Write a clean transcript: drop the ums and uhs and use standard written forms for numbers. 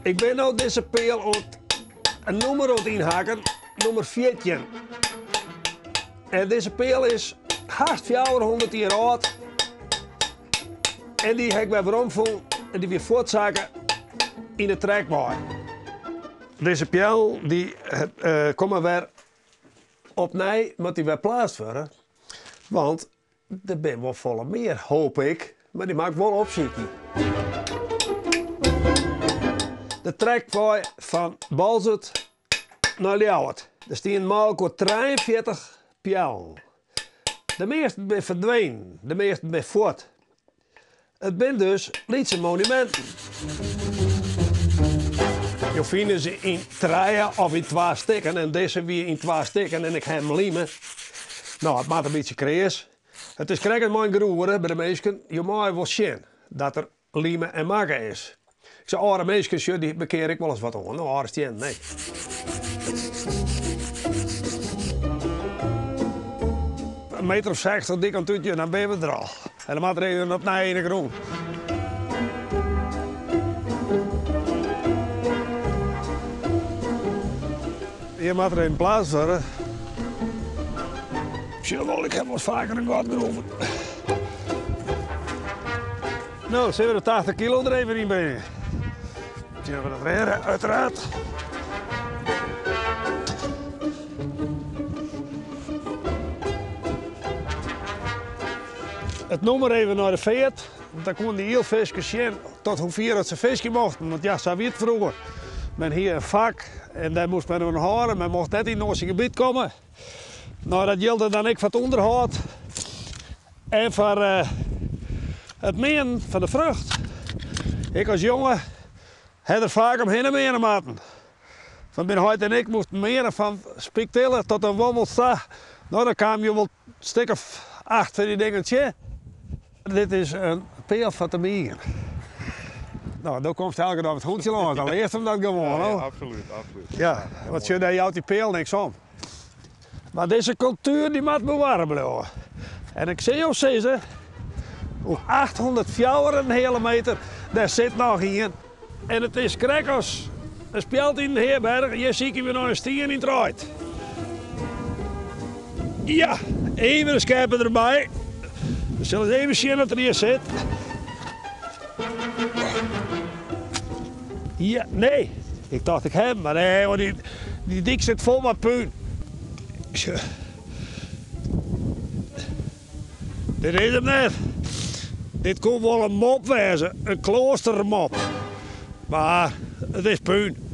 Ik ben nou deze peel op een nummer inhaken, nummer 14. En deze peel is haast 400 jaar oud. En die heb ik bij Bromvol en die weer voortzaken in de trekbaar. Deze peel die komen weer opnieuw, moet die weer plaatst worden. Want er ben wel volle meer, hoop ik. Maar die maakt wel opziekje. De trekbaar van Balzut naar Ljouwert. Er staan maar 43 pijlen. De meeste ben verdwenen, de meeste ben voort. Het zijn dus Lietse monumenten. Je vindt ze in 3 of in 2 stukken en deze weer in 2 stukken en ik heb hem liemen. Nou, het maakt een beetje kreeg. Het is krijg mijn groeien bij de mensen. Je moet wel zien dat er liemen en maken is. Ik zei, oude mensen, die bekeer ik wel eens wat aan. Nou, oude stien, nee. Een meter of 60 dik aan toetje, dan ben je er al. En dan moet er even op naar de grond. Hier moet er een plaats worden. Ik heb wel eens vaker een gat geroepen. Nou, 87 kilo er even in brengen. Zien we dat weer, uiteraard. Het nummer even naar de veert. Dan kon die heel visjes zien tot hoeveel het ze visje mochten. Want ja, zo weet het vroeger. Men hier een vak en daar moest men een houden. Men mocht net in ons gebied komen. Nou, dat gilde dan ik voor het onderhoud. En voor het meen van de vrucht. Ik als jongen had er vaak omheen en menen maten. Van Binnenhuid en ik moesten menen van Spiktillen tot een wommelsta. Nou, dan kwam je wel een stuk of 8 van die dingetjes. Dit is een peel van de mier. Nou, dan komt elke dag het hoedje langs. Dan leert hem dat gewoon. Ja, absoluut, absoluut. Ja, want je houdt die peel niks om. Maar deze cultuur die moet bewaren blijven. En ik zie jou zeggen, hoe 804 een hele meter, daar zit nog in. En het is krekkers. Er speelt in de Heerberg, je ziet je weer nog een stien in het draait. Ja, even een scherpe erbij. We zullen eens even zien dat er hier zit. Ja, nee. Ik dacht ik heb, maar nee, want die dik zit vol met puin. Dit is hem net. Dit kon wel een mop wezen, een kloostermop. Maar het is puin.